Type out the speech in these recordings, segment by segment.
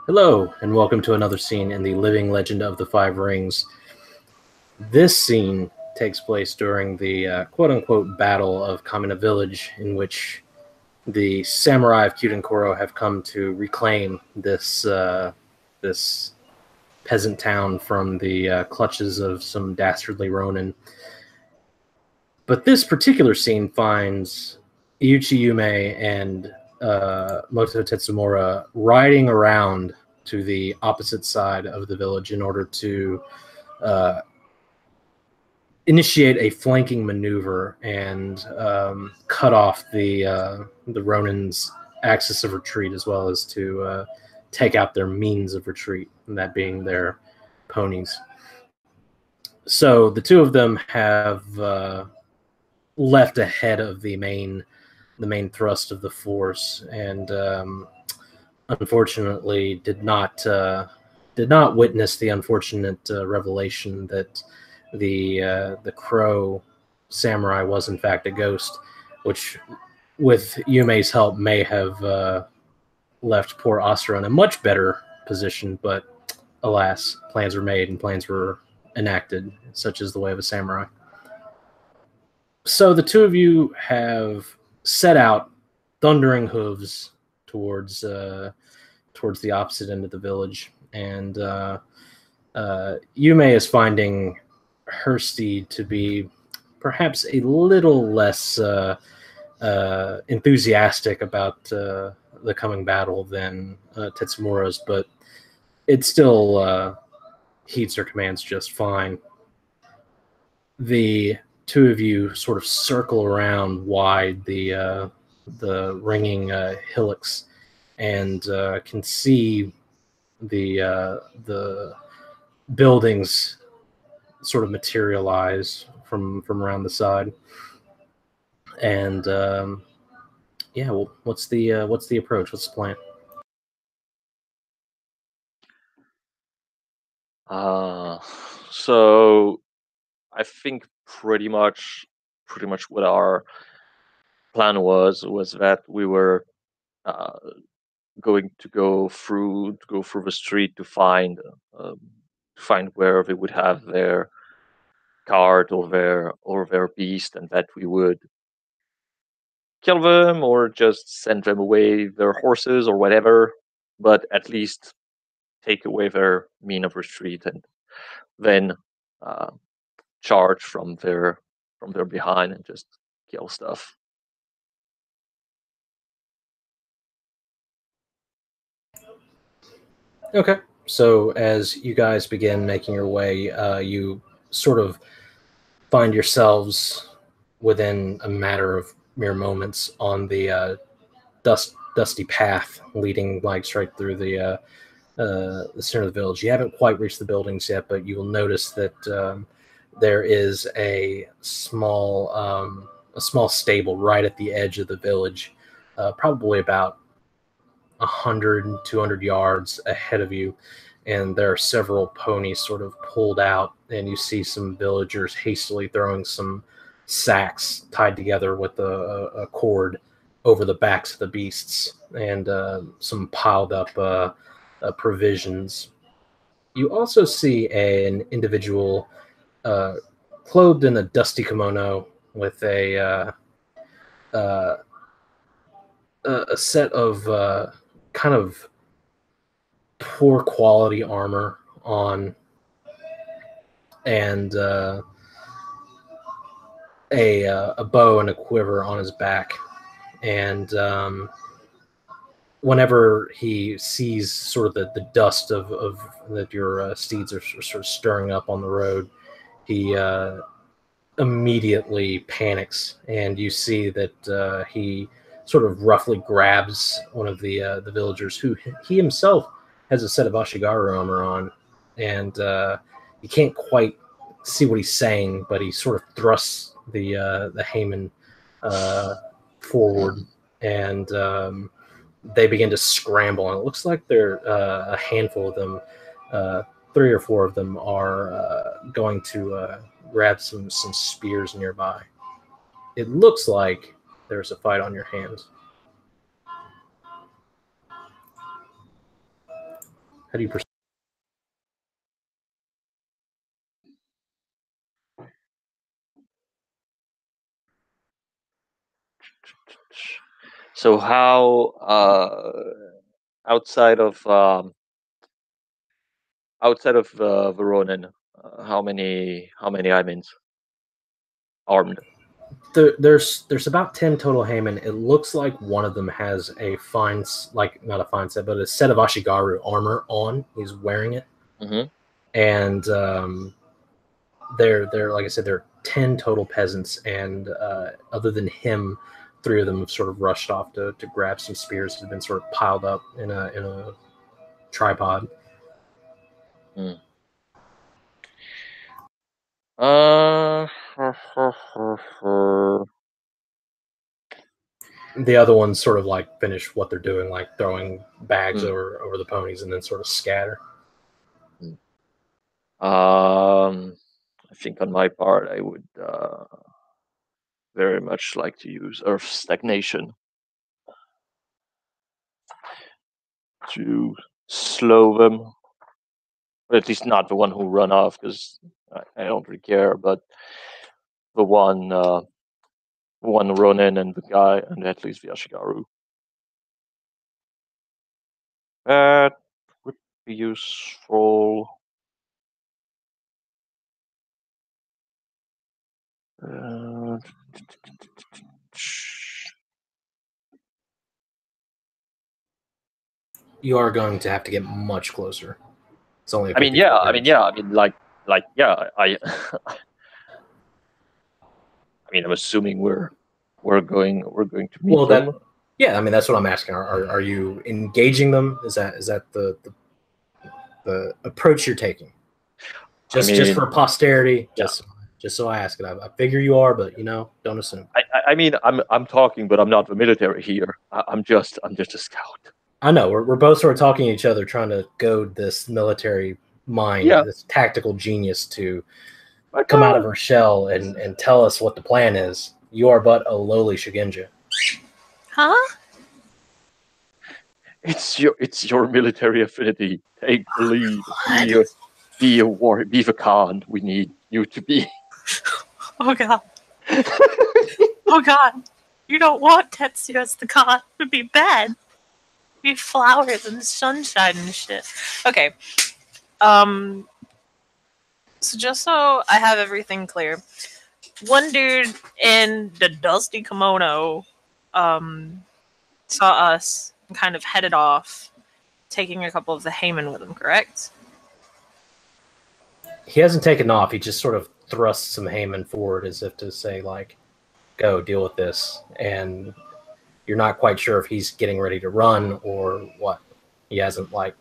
Hello, and welcome to another scene in the living legend of the Five Rings. This scene takes place during the quote-unquote Battle of Kamina Village, in which the samurai of Kyudenkoro have come to reclaim this peasant town from the clutches of some dastardly Ronin. But this particular scene finds Iuchi, Yume, and Moto Tetsumura riding around to the opposite side of the village in order to initiate a flanking maneuver and cut off the Ronin's axis of retreat, as well as to take out their means of retreat, and that being their ponies. So the two of them have left ahead of the main thrust of the force, and unfortunately did not witness the unfortunate revelation that the crow samurai was in fact a ghost, which, with Yume's help, may have left poor Asura in a much better position. But alas, plans were made and plans were enacted, such is the way of a samurai. So the two of you have set out, thundering hooves, towards the opposite end of the village, and Yume is finding her steed to be perhaps a little less enthusiastic about the coming battle than Tetsumura's, but it still heeds her commands just fine. The two of you sort of circle around wide the ringing hillocks, and can see the buildings sort of materialize from around the side. And yeah, well, what's the approach? What's the plan? So I think pretty much what our plan was that we were going to go through the street to find where they would have their cart or their beast, and that we would kill them or just send them away, their horses or whatever, but at least take away their mean of retreat, and then charge from their behind and just kill stuff. Okay. So as you guys begin making your way, you sort of find yourselves within a matter of mere moments on the dusty path leading like straight through the center of the village. You haven't quite reached the buildings yet, but you will notice that there is a small stable right at the edge of the village, probably about 100-200 yards ahead of you, and there are several ponies sort of pulled out, and you see some villagers hastily throwing some sacks tied together with a cord over the backs of the beasts, and some piled up provisions. You also see an individual clothed in a dusty kimono with a set of kind of poor quality armor on, and a bow and a quiver on his back. And whenever he sees sort of the dust of that your steeds are sort of stirring up on the road, he immediately panics, and you see that he sort of roughly grabs one of the villagers, who he himself has a set of Ashigaru armor on, and you can't quite see what he's saying, but he sort of thrusts the Heimin forward, and they begin to scramble, and it looks like there a handful of them, 3 or 4 of them, are going to grab some spears nearby. It looks like there's a fight on your hands. How do you perceive? So how outside of the Ronin, how many Heimins armed? There's about 10 total Heimin. It looks like one of them has a not a fine set, but a set of Ashigaru armor on. He's wearing it, and they're like I said, there are 10 total peasants, and other than him, 3 of them have sort of rushed off to grab some spears that have been sort of piled up in a tripod. The other ones sort of like finish what they're doing, like throwing bags over the ponies and then sort of scatter. I think on my part, I would very much like to use Earth Stagnation to slow them, or at least not the one who run off, because I don't really care, but the one Ronin and the guy, and at least the Ashigaru. That would be useful. You are going to have to get much closer. It's only. I mean, like, I. I mean, I'm assuming we're going to meet them. Yeah, I mean that's what I'm asking. Are you engaging them? Is that the approach you're taking? Just for posterity, just so I ask it. I figure you are, but don't assume. I mean, I'm talking, but I'm not the military here. I'm just a scout. I know we're both sort of talking to each other, trying to goad this military mind, this tactical genius to come out of her shell and tell us what the plan is. You are but a lowly Shugenja. Huh? It's your military affinity. Take the lead. Be the Khan. We need you to be. Oh god. Oh god. You don't want Tetsu as the Khan. It would be bad. It'd be flowers and sunshine and shit. Okay. So just so I have everything clear, one dude in the dusty kimono saw us and kind of headed off, taking a couple of the Heimin with him, correct? He hasn't taken off. He just sort of thrusts some Heimin forward as if to say, like, go, deal with this. And you're not quite sure if he's getting ready to run or what. He hasn't, like,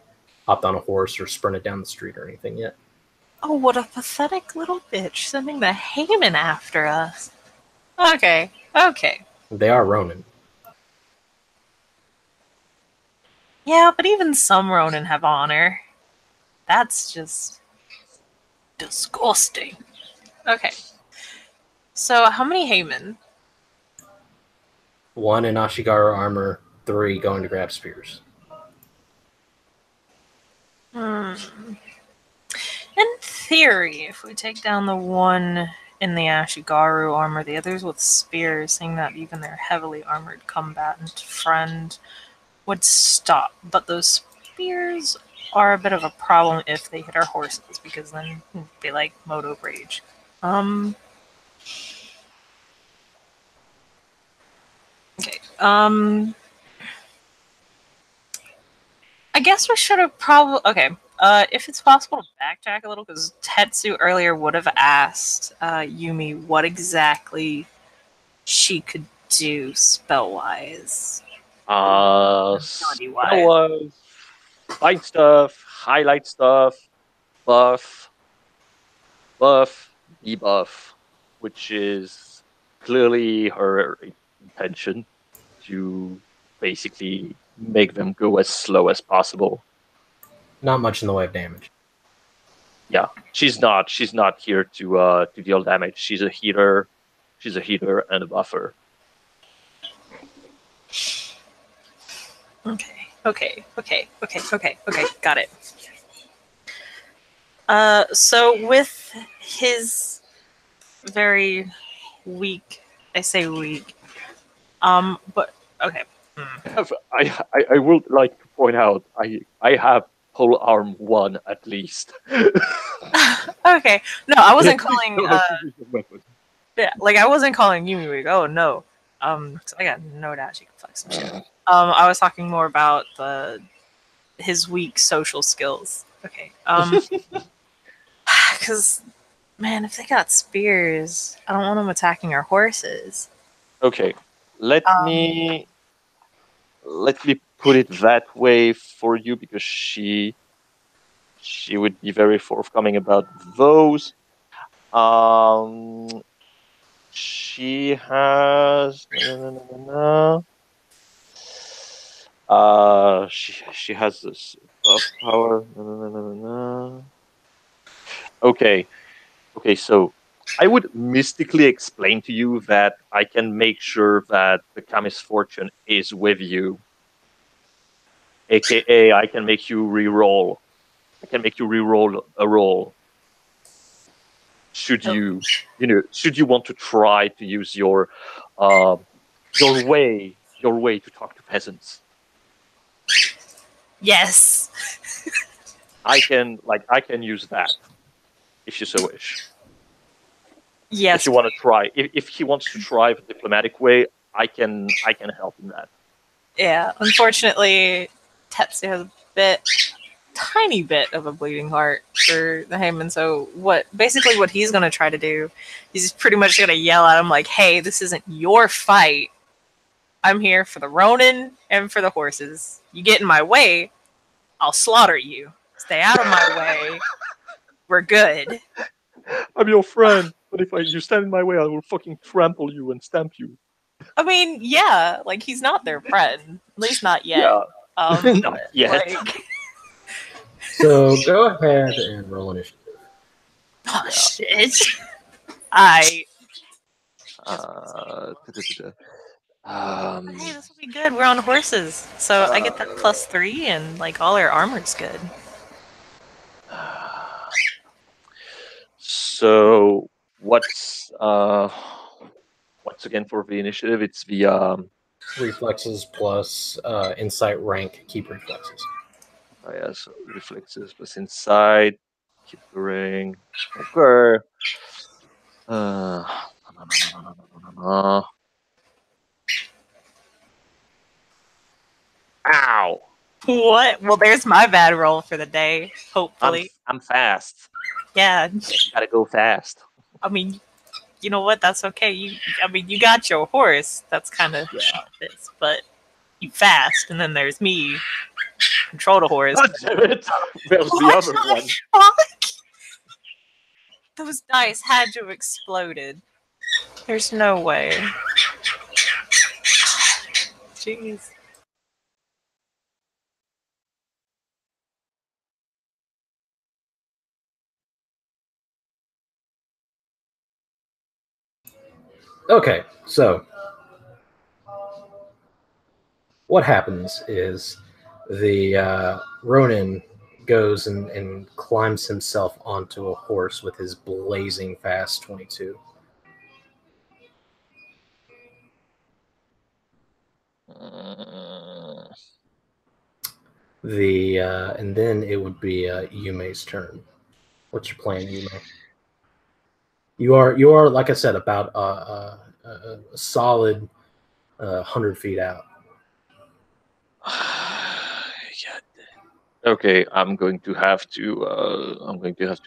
hopped on a horse or sprinted down the street or anything yet. Oh, what a pathetic little bitch, sending the Heimin after us. Okay. They are Ronin. Yeah, but even some Ronin have honor. That's just disgusting. Okay. So, how many Heimin? 1 in Ashigaru armor, 3 going to grab spears. In theory, if we take down the one in the Ashigaru armor, the others with spears, saying that even their heavily armored combatant friend would stop. But those spears are a bit of a problem if they hit our horses, because then they like Moto rage. Okay. I guess we should have probably... Okay. If it's possible to backtrack a little, because Tetsu earlier would have asked Yume what exactly she could do spell-wise. Spell-wise, fight stuff, highlight stuff, buff, debuff, which is clearly her intention to basically make them go as slow as possible. Not much in the way of damage. Yeah, she's not here to deal damage. She's a healer. She's a healer and a buffer. Okay. Okay. Got it. So with his very weak, I say weak, but okay. I would like to point out I have pole arm 1 at least. Okay. No, I wasn't calling. Don't have to use the weapon. Yeah, like I wasn't calling Yume weak. Oh no. 'Cause I got no doubt she can flex some shit. I was talking more about his weak social skills. Okay. Because man, if they got spears, I don't want them attacking our horses. Okay, let Um, me put it that way for you because she would be very forthcoming about those. She has she has this buff power. Okay, so I would mystically explain to you that I can make sure that the Kami's fortune is with you. AKA, I can make you re-roll. I can make you re-roll a roll. Should you want to try to use your way to talk to peasants? yes. I can use that if you so wish. Yes. If you want to try, if he wants to try the diplomatic way, I can help in that. Yeah. Unfortunately, Tetsu has a tiny bit of a bleeding heart for the Heimin. So what he's gonna try to do, he's pretty much gonna yell at him like, "Hey, this isn't your fight. I'm here for the Ronin and for the horses. You get in my way, I'll slaughter you. Stay out of my way. We're good." I'm your friend, but if you stand in my way, I will fucking trample you and stamp you. I mean, yeah, like he's not their friend, at least not yet. Yeah. Not yet. Like, So go ahead and roll initiative. oh shit! I. But hey, this will be good. We're on horses, so I get that +3, and like all our armor's good. So what's again for the initiative? It's the Reflexes plus insight rank, keep reflexes. oh yeah, so reflexes plus inside, keep the ring. Okay. Ow! What? Well, there's my bad roll for the day. Hopefully, I'm fast. yeah. Gotta go fast. I mean, you know what? That's okay. You got your horse. That's kind of this, but you fast, and then there's me, control the horse. God damn it! There's the other one. Fuck? Those dice had to have exploded. There's no way. Jeez. Okay, so what happens is the Ronin goes and climbs himself onto a horse with his blazing fast 22. And then it would be Yume's turn. What's your plan, Yume? You are like I said about a solid 100 feet out. Okay, I'm going to have to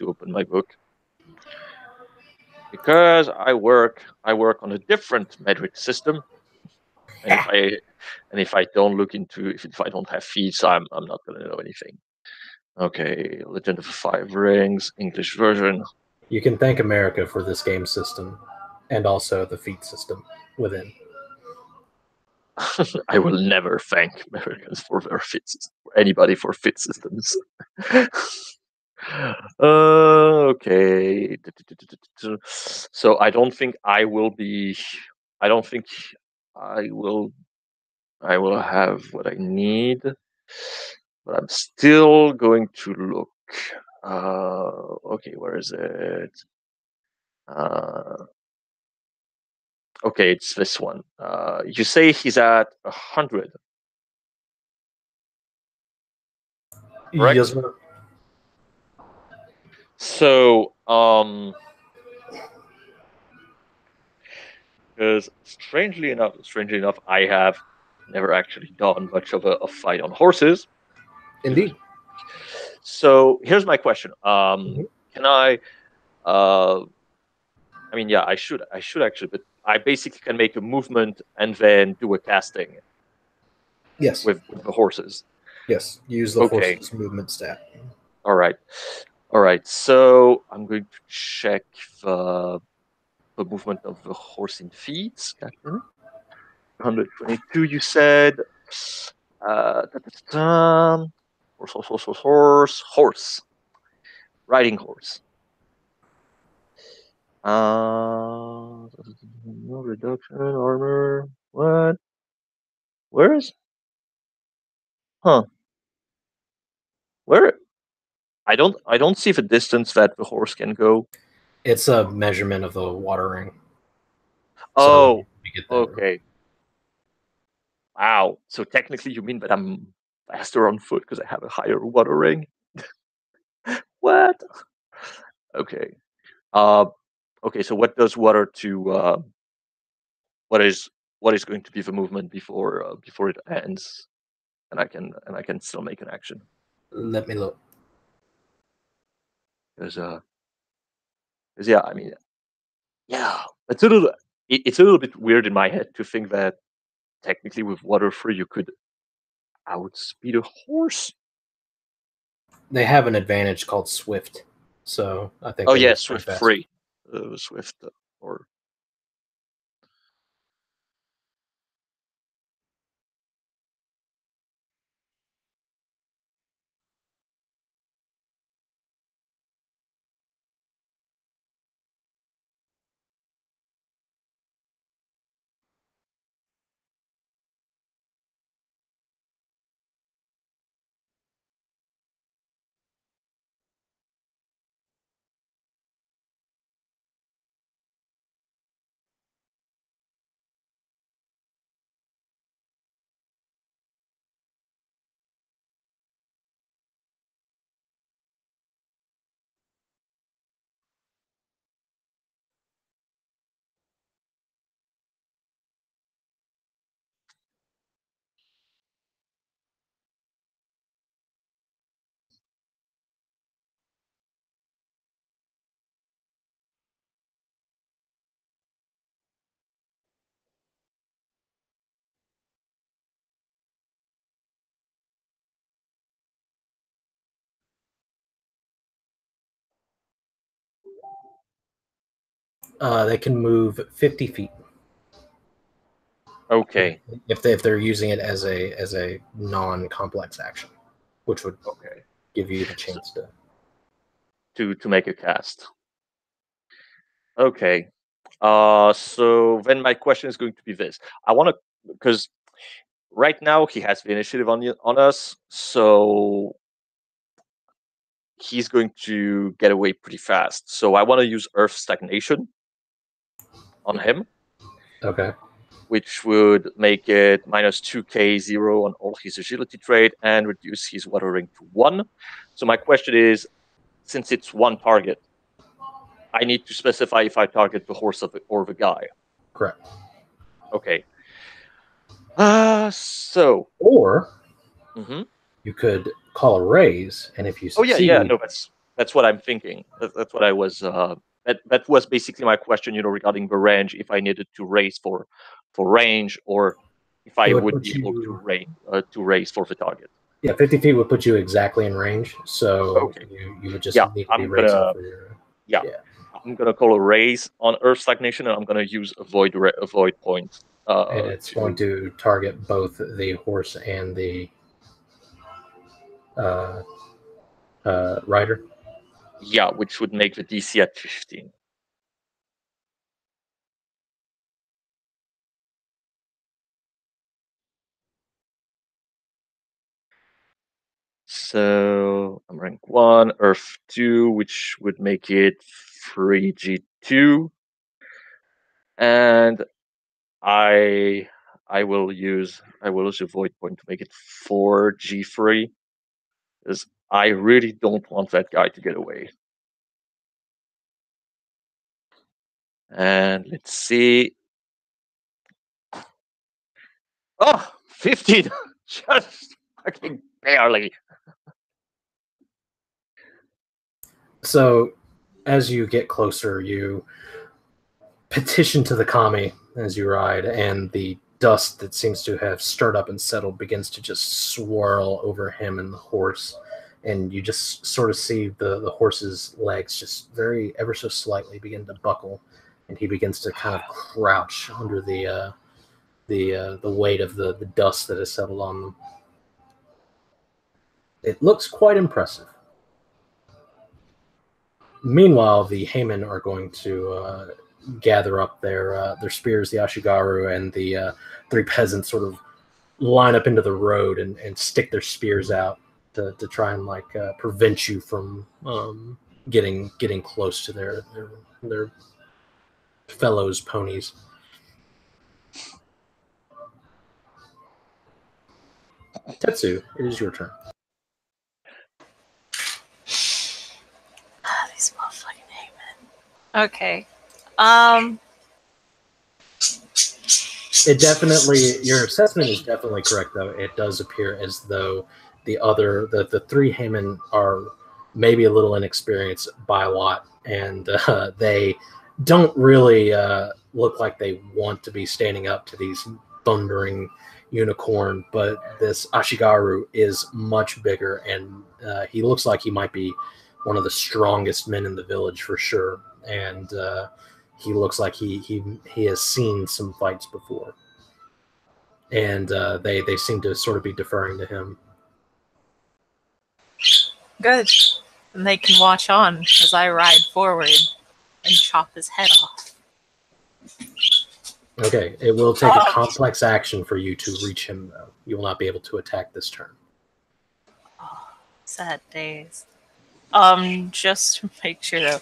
open my book because I work on a different metric system, and if I don't look into if I don't have feats, I'm not going to know anything. Okay, Legend of the Five Rings, English version. You can thank America for this game system, and also the feat system within. I will never thank Americans for their fit system, or anybody for fit systems. Okay. So I don't think I will be. I don't think I will. I will have what I need. But I'm still going to look. Okay, where is it? Okay, it's this one. You say he's at 100. Correct? Yes, sir. So, because strangely enough, I have never actually done much of a fight on horses. Indeed. So here's my question. Mhm. Can I? I mean, yeah, I should actually, but I basically can make a movement and then do a casting Yes. with the horses. Yes. Use the Okay. horse's movement stat. All right. All right. So I'm going to check the movement of the horse in feet. 122, you said. Horse. Riding horse. No reduction, armor. What? Where is? Huh. Where? I don't see the distance that the horse can go. It's a measurement of the watering. Oh, So you get that. okay. Wow. So technically, you mean that I'm faster on foot because I have a higher watering? What? Okay. Okay. So what does water to? What is going to be the movement before it ends, and I can still make an action Let me look. because yeah, I mean, yeah, it's a little it's a little bit weird in my head to think that technically with water free you could outspeed a horse. They have an advantage called Swift. So I think Oh they yeah, move pretty Swift fast. free, Swift or They can move 50 feet. okay. If they're using it as a non-complex action, which would Okay. give you the chance To make a cast. Okay. So then my question is going to be this: I want to because right now he has the initiative on us, so he's going to get away pretty fast. So I want to use Earth Stagnation on him, Okay. which would make it minus 2k0 on all his agility trait and reduce his watering to 1. So my question is, since it's one target, I need to specify if I target the horse or the guy. Correct. Okay. So. Or Mm-hmm. you could call a raise, and if you Oh succeed, yeah. No, that's what I'm thinking. That's what I was. That was basically my question. Regarding the range, if I needed to raise for range, or if I it would would put be able you. to raise for the target. Yeah, 50 feet would put you exactly in range. So Okay. you would just Yeah, need to be raising for your. yeah. Yeah. I'm gonna call a raise on Earth Stagnation, and I'm gonna use avoid point. And it's going to target both the horse and the uh, rider. Yeah, which would make the DC at 15. So I'm rank 1, Earth 2, which would make it 3G2. And I will use a void point to make it 4G3. Because I really don't want that guy to get away. And let's see. Oh, 15! Just fucking barely. So, as you get closer, you petition to the kami as you ride, and the dust that seems to have stirred up and settled begins to just swirl over him and the horse. And you just sort of see the horse's legs just very ever so slightly begin to buckle, and he begins to kind of crouch under the weight of the dust that has settled on them. It looks quite impressive. Meanwhile, the Heimin are going to gather up their spears. The Ashigaru and the three peasants sort of line up into the road and stick their spears out to try and prevent you from getting close to their fellows' ponies. Tetsu, it is your turn. These motherfucking Heimin. Okay. It definitely, your assessment is definitely correct, though. It does appear as though the three Heimin are maybe a little inexperienced by a lot, and they don't really look like they want to be standing up to these thundering unicorn. But this Ashigaru is much bigger, and he looks like he might be one of the strongest men in the village for sure. And he looks like he has seen some fights before, and they seem to sort of be deferring to him. Good. And they can watch on as I ride forward and chop his head off. Okay, it will take a complex action for you to reach him, though. You will not be able to attack this turn. Oh, sad days. Just to make sure though,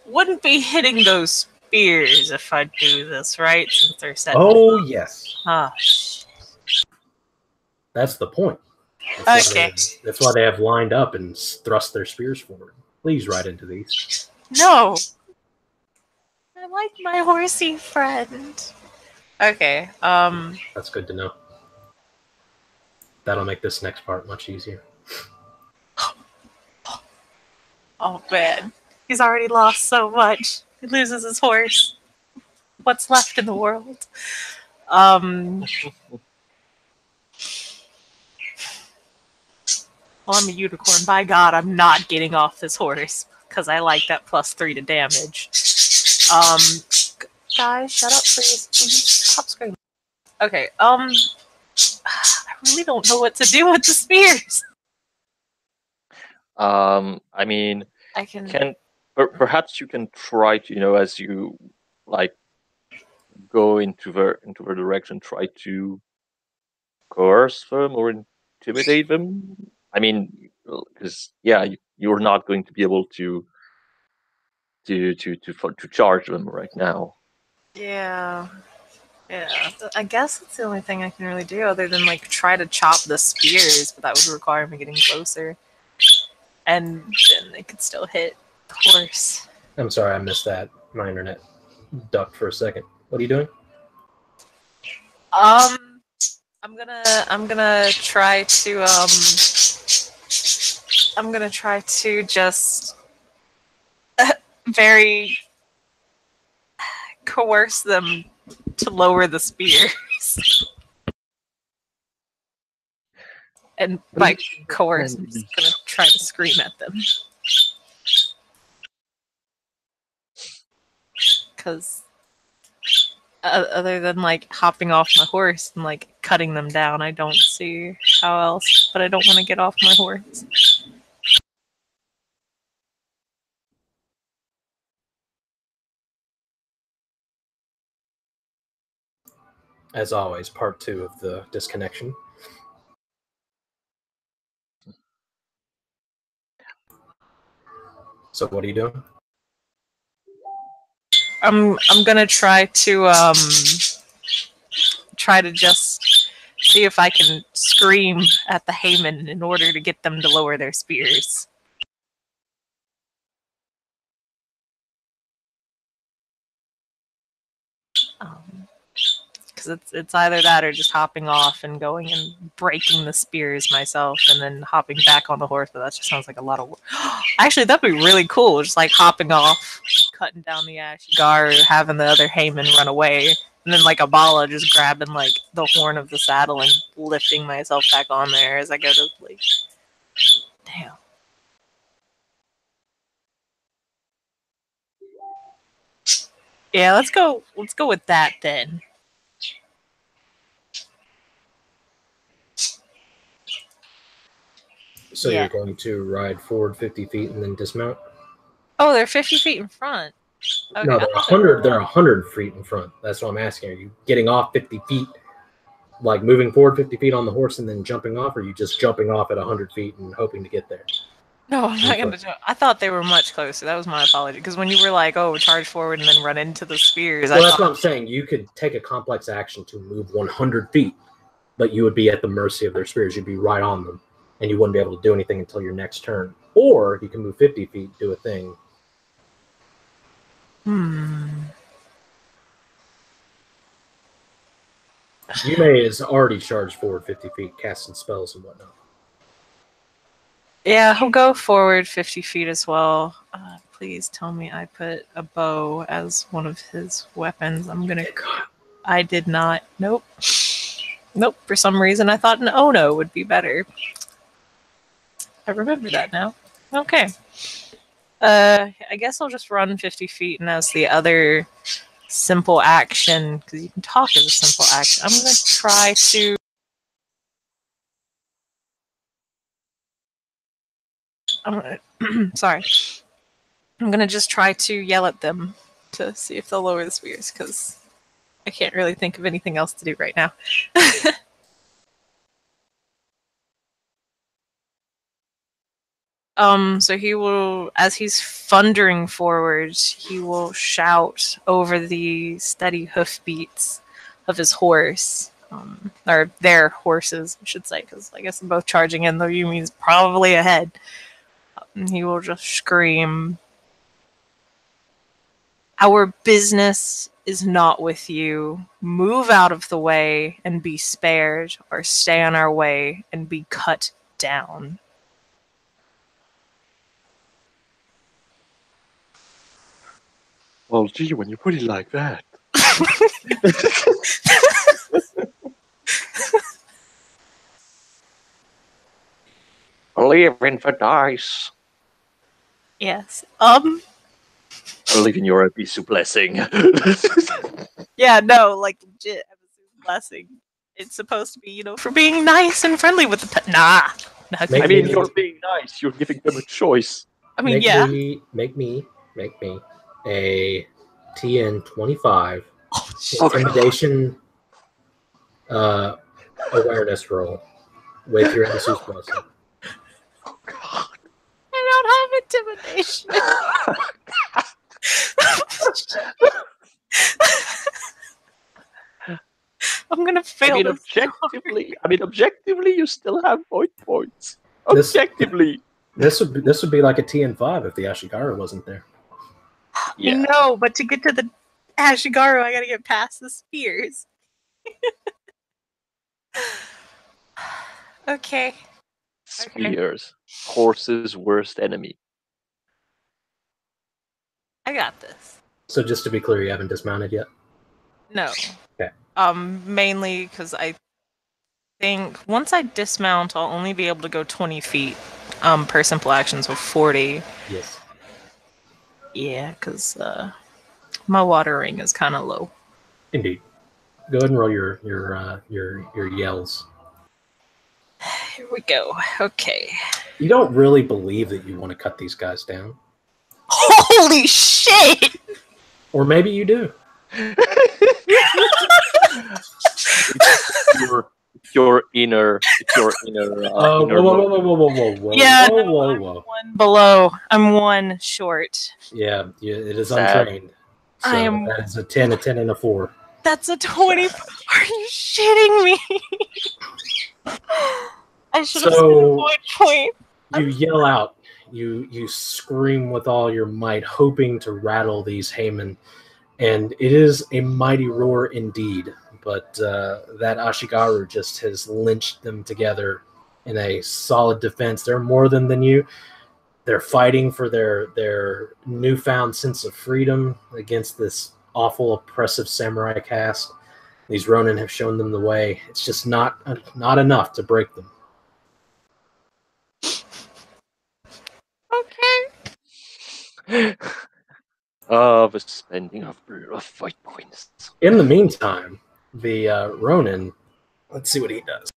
wouldn't be hitting those spears if I do this, right? Since they're set. Oh, yes. Ah, shit. That's the point. Okay. That's why they have lined up and thrust their spears forward. Please ride into these. No! I like my horsey friend. Okay, That's good to know. That'll make this next part much easier. oh man. He's already lost so much. He loses his horse. What's left in the world? Well, I'm a unicorn. By God, I'm not getting off this horse because I like that +3 to damage. Guys, shut up, please. Please stop screaming. Okay, I really don't know what to do with the spears. I mean, I can. Perhaps you can try to, as you go into their direction, try to coerce them or intimidate them. I mean, because you're not going to be able to charge them right now. Yeah. I guess that's the only thing I can really do, other than try to chop the spears, but that would require me getting closer, and then they could still hit the horse. I'm sorry, I missed that. My internet ducked for a second. What are you doing? I'm gonna try to just very coerce them to lower the spears. And by coerce, I'm just gonna try to scream at them. Because other than hopping off my horse and cutting them down, I don't see how else. But I don't want to get off my horse. As always, part 2 of the disconnection. So what are you doing? I'm gonna try to just see if I can scream at the Heimin in order to get them to lower their spears. Because it's either that or just hopping off and going and breaking the spears myself and then hopping back on the horse, but that just sounds like a lot of work. Actually, that'd be really cool, just like hopping off, cutting down the Ashigaru, having the other Heimin run away, and then like a Bala just grabbing like the horn of the saddle and lifting myself back on there as I go to like, damn. Yeah, let's go with that then. So Yeah. you're going to ride forward 50 feet and then dismount? Oh, they're 50 feet in front. Okay, No, they're 100. They're 100 feet in front. That's what I'm asking. Are you getting off 50 feet, like moving forward 50 feet on the horse and then jumping off, or are you just jumping off at 100 feet and hoping to get there? No, I'm not going to jump. I thought they were much closer. That was my apology. Because when you were like, oh, charge forward and then run into the spears. Well, that's what I'm saying. You could take a complex action to move 100 feet, but you would be at the mercy of their spears. You'd be right on them, and you wouldn't be able to do anything until your next turn. Or you can move 50 feet, do a thing. Yume is already charged forward 50 feet, casting spells and whatnot. Yeah, he'll go forward 50 feet as well. Please tell me I put a bow as one of his weapons. I did not. Nope. Nope. For some reason, I thought an Ono would be better. I remember that now. Okay. I guess I'll just run 50 feet, and as the other simple action, because you can talk as a simple action, I'm going to try to... Sorry. I'm going to just try to yell at them to see if they'll lower the spears, because I can't really think of anything else to do right now. So he will, as he's thundering forward, he will shout over the steady hoofbeats of his horse, or their horses, I should say, because I guess they're both charging in, though Yumi's probably ahead. He will just scream, "Our business is not with you. Move out of the way and be spared, or stay on our way and be cut down." Well, gee, when you put it like that. Believe in the dice. Yes. Believe in your Abisu blessing. Yeah, no, like legit Ebisu blessing. It's supposed to be, you know, for being nice and friendly with the pet. Nah. I mean, you're being nice. You're giving them a choice. I mean, yeah. Make me a TN 25 intimidation awareness roll with your Ebisu's blessing. Oh God. I don't have intimidation. I'm gonna fail. I mean, objectively, you still have void points. Objectively, this would be like a TN5 if the Ashigaru wasn't there. Yeah. No, but to get to the Ashigaru, I gotta get past the spears. Okay. Spears, horse's worst enemy. I got this. So just to be clear, you haven't dismounted yet? No. Okay. Mainly because I think once I dismount, I'll only be able to go 20 feet per simple action, so 40. Yes. Yeah, because my water ring is kind of low. Indeed. Go ahead and roll your yells. Here we go. Okay. You don't really believe that you want to cut these guys down. Holy shit! Or maybe you do. your inner. It's your inner. Inner whoa. Yeah, whoa, no, whoa, I'm whoa. one below. I'm one short. Yeah, it is Sad. untrained. I So am- that is a 10, a 10, and a 4. That's a 20. Are you shitting me? I should have spent a So void point. you yell out, you scream with all your might, hoping to rattle these Heimin, and it is a mighty roar indeed. But that Ashigaru just has lynched them together in a solid defense. They're more than you. They're fighting for their newfound sense of freedom against this awful, oppressive samurai caste. These Ronin have shown them the way. It's just not enough to break them. Okay. The spending of fight points. In the meantime, the Ronin, let's see what he does.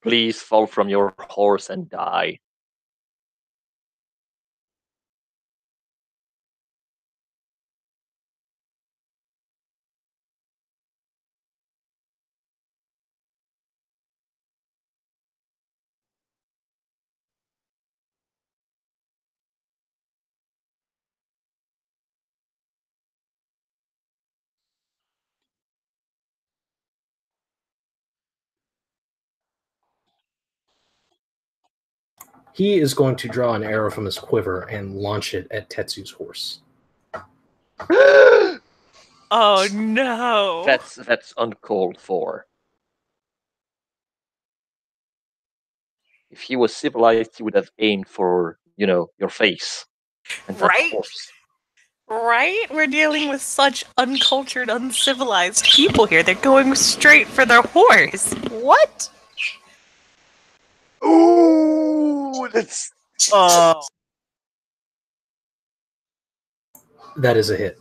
Please fall from your horse and die. He is going to draw an arrow from his quiver and launch it at Tetsu's horse. Oh no. That's uncalled for. If he was civilized, he would have aimed for, your face. And not Right? the horse. Right? We're dealing with such uncultured, uncivilized people here. They're going straight for their horse. What? Ooh, that's. Oh. That is a hit.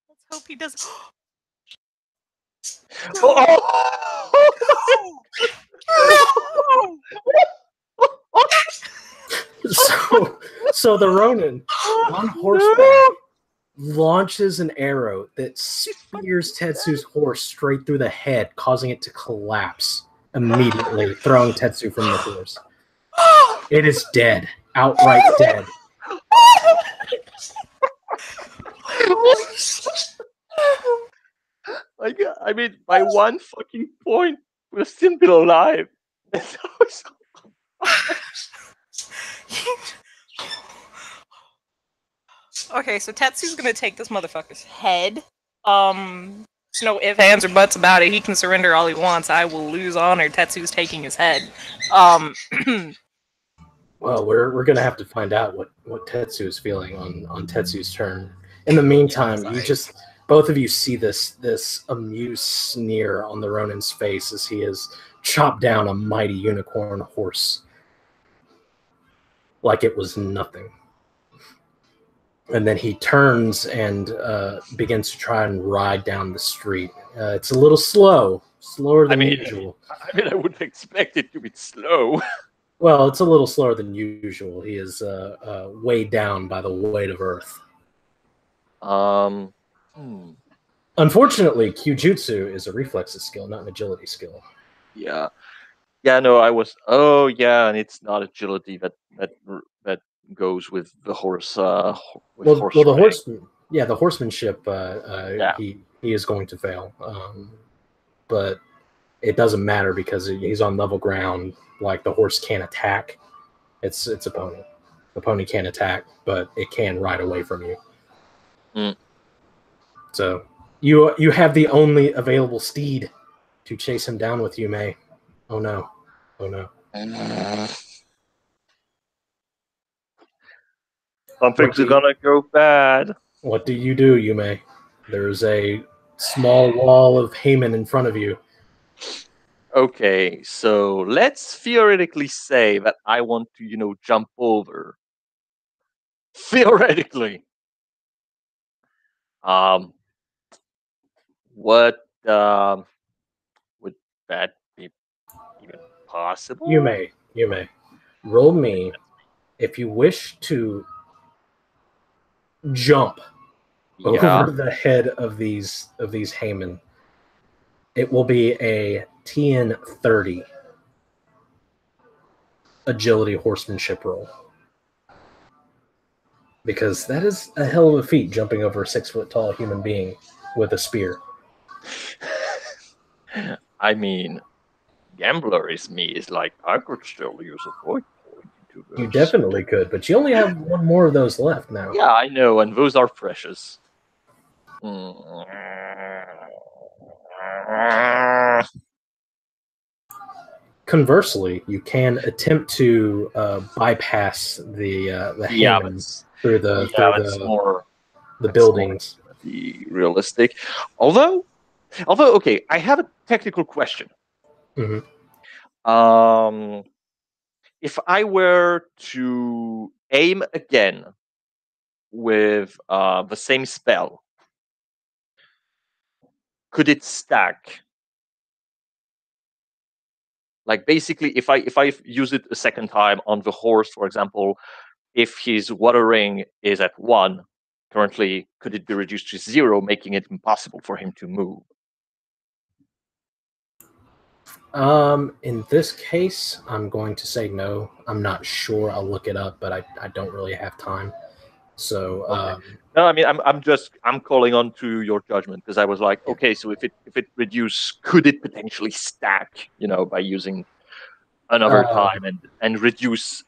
Let's hope he does. So the Ronin on horseback launches an arrow that spears Tetsu's horse straight through the head, causing it to collapse immediately, throwing Tetsu from the horse. It is dead, outright dead. I mean, by one fucking point, we're still been alive. Okay, so Tetsu's gonna take this motherfucker's head. There's no ifs, ands, or buts about it. He can surrender all he wants. I will lose honor. Tetsu's taking his head. Well, we're gonna have to find out what Tetsu is feeling on Tetsu's turn. In the meantime, both of you see this amused sneer on the Ronin's face as he has chopped down a mighty unicorn horse like it was nothing. And then he turns and begins to try and ride down the street. It's a little slower than usual. I would expect it to be slow. Well, it's a little slower than usual. He is weighed down by the weight of earth. Unfortunately, Kyujutsu is a reflexes skill, not an agility skill. Yeah. Yeah, no, I was. Oh, yeah, and it's not agility that goes with the horse. The horsemanship. He is going to fail, but it doesn't matter because he's on level ground. Like the horse can't attack. It's a pony. The pony can't attack, but it can ride away from you. So you have the only available steed to chase him down with, Yume. Oh no. Something's gonna go bad. What do you do, Yume? There's a small wall of Heimin in front of you. Okay, so let's theoretically say that I want to, jump over. Theoretically. What would that be even possible? Yume. roll me if you wish to jump Yeah. over the head of these Heimin. It will be a TN 30 agility horsemanship roll. Because that is a hell of a feat, jumping over a 6 foot tall human being with a spear. I mean, gambler is me. Is like I could still use a void point into this. You definitely could, but you only have one more of those left now. Yeah, I know, and those are precious. Conversely, you can attempt to bypass the Hammons through the buildings. Be realistic, although okay, I have a technical question. Mm-hmm. If I were to aim again with the same spell, could it stack? Like basically, if I use it a second time on the horse, for example, if his watering is at 1 currently, could it be reduced to 0, making it impossible for him to move? In this case, I'm going to say no. I'm not sure. I'll look it up, but I don't really have time. So okay. No, I mean I'm calling on to your judgment, because I was like, okay, so if it reduce, could it potentially stack, by using another time and reduce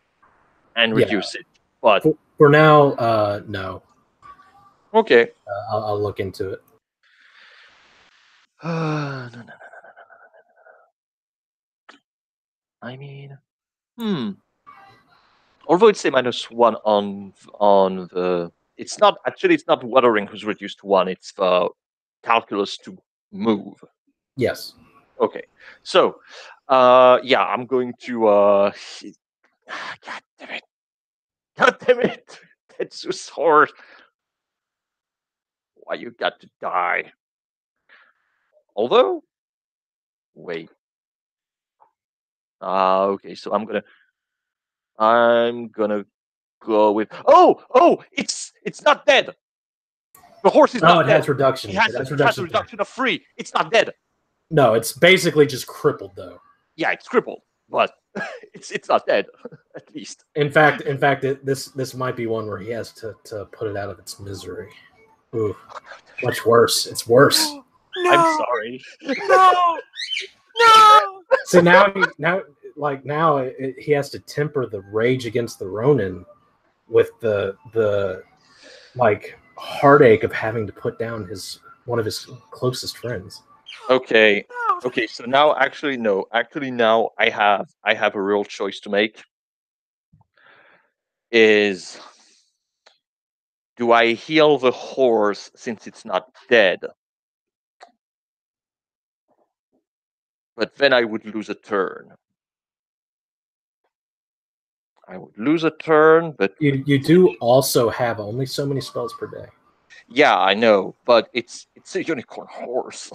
it? But for now, no. Okay. I'll look into it. No. I mean, although it's a -1 on the, it's not watering who's reduced to 1. It's the calculus to move. Yes. Okay. So, yeah, I'm going to. God damn it! God damn it! Tetsu's horse. Why you got to die? Although, wait. Okay. So I'm gonna go with. Oh! It's not dead. The horse is not it dead. has reduction. It has a reduction of 3. It's not dead. No, it's basically just crippled, though. Yeah, it's crippled, but it's not dead, at least. In fact, this might be one where he has to put it out of its misery. Ooh, much worse. It's worse. No, I'm sorry. No. So now he has to temper the rage against the Ronin with the like heartache of having to put down one of his closest friends. Okay. So now, actually, no. Actually, now I have a real choice to make. Is, do I heal the horse since it's not dead? But then I would lose a turn. But you do also have only so many spells per day. Yeah, I know, but it's a unicorn horse.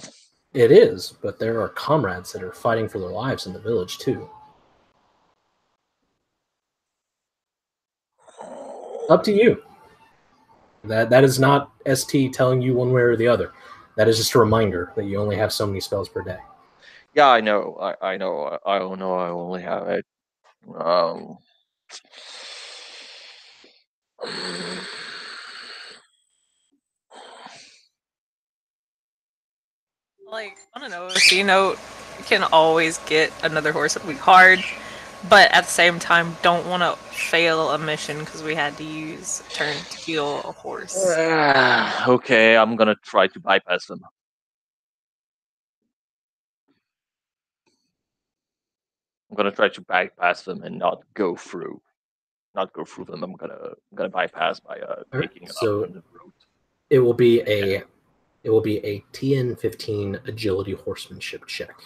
It is, but there are comrades that are fighting for their lives in the village too. Up to you. That is not ST telling you one way or the other. That is just a reminder that you only have so many spells per day. Yeah, I know. I know. I don't know. I only have it. Like, on an OC note, you can always get another horse if we hard, but at the same time, don't want to fail a mission because we had to use a turn to heal a horse. Okay, I'm gonna try to bypass them. I'm gonna try to bypass them and not go through them. I'm gonna bypass by taking it up on the road. It will be a TN 15 agility horsemanship check.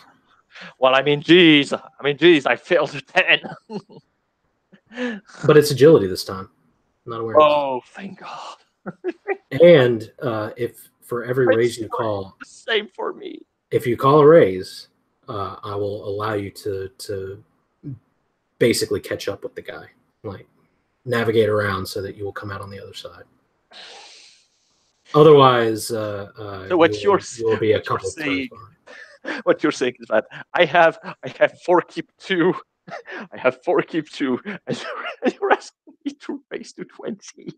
Well, I mean, geez, I failed a 10. But it's agility this time, not awareness. Oh, thank God. And if for every raise you call, the same for me. If you call a raise, I will allow you to basically catch up with the guy, like navigate around so that you will come out on the other side. Otherwise, So you will be a what you're couple of turns saying, behind. what you're saying is that I have 4 keep 2. I have 4 keep 2, and you're asking me to raise to 20.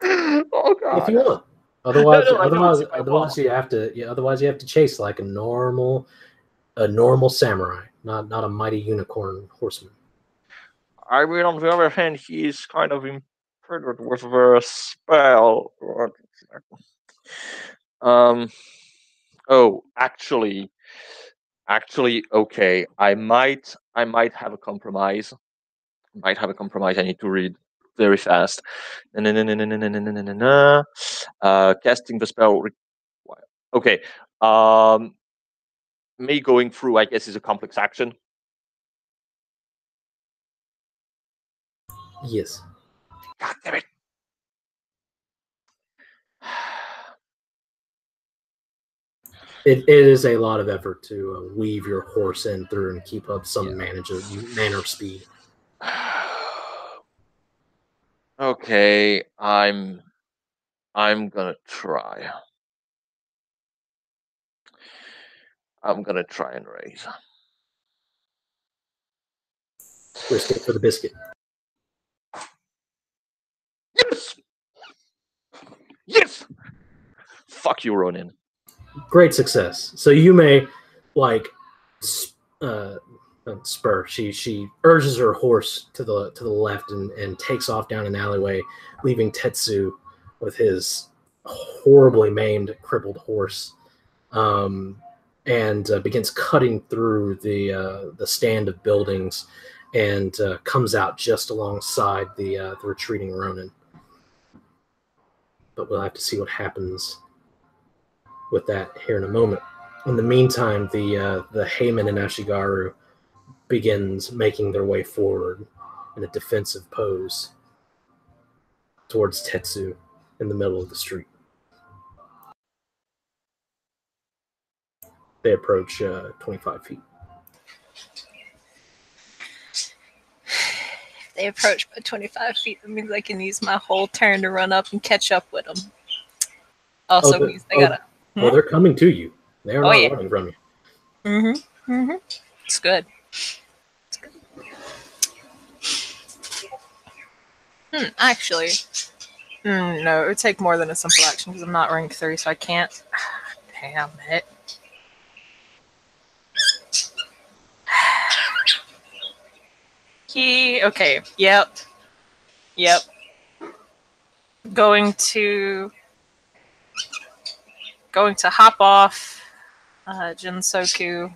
Oh god. If you want. Otherwise, No, I know it's if I otherwise want. you have to. Yeah, otherwise you have to chase like a normal samurai, not a mighty unicorn horseman. I mean, on the other hand, he's kind of imprinted with the spell. Oh, actually, okay. I might have a compromise. I need to read very fast. Casting the spell. Okay. Me going through, I guess, is a complex action. Yes. God damn it. It is a lot of effort to weave your horse in through and keep up some manner of speed. Okay, I'm gonna try. I'm gonna try and raise. Risk it for the biscuit. Yes! Yes! Fuck you, Ronin. Great success. So Yume, like, spur. She urges her horse to the left and takes off down an alleyway, leaving Tetsu with his horribly maimed, crippled horse, and begins cutting through the stand of buildings, and comes out just alongside the retreating Ronin. But we'll have to see what happens with that here in a moment. In the meantime, the Heimin and Ashigaru begins making their way forward in a defensive pose towards Tetsu in the middle of the street. They approach 25 feet. If they approach by 25 feet, that means I can use my whole turn to run up and catch up with them. Also means they gotta... Oh, they're coming to you. They are not running from you. Mm-hmm. Mm-hmm. It's good. Actually, no, it would take more than a simple action because I'm not rank 3, so I can't. Damn it. Okay, yep. Going to hop off Jinsoku.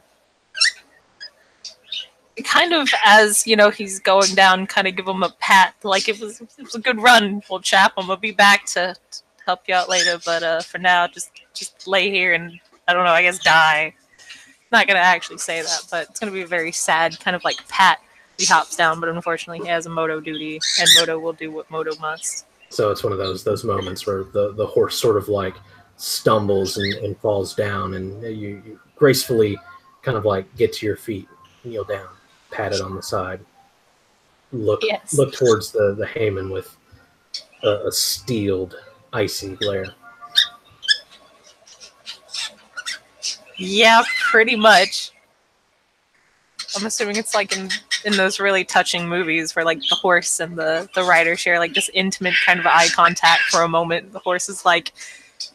Kind of as, he's going down, kind of give him a pat, like it was a good run, old chap. I'm gonna be back to help you out later, but for now, just lay here and, I don't know, I guess die. Not gonna actually say that, but it's gonna be a very sad kind of like pat. He hops down, but unfortunately he has a Moto duty, and Moto will do what Moto must. So it's one of those moments where the horse sort of like stumbles and falls down, and you gracefully kind of like get to your feet, kneel down, pat it on the side, look towards the Heimin with a steeled, icy glare. Yeah, pretty much. I'm assuming it's like in those really touching movies where like the horse and the rider share like this intimate kind of eye contact for a moment. The horse is like,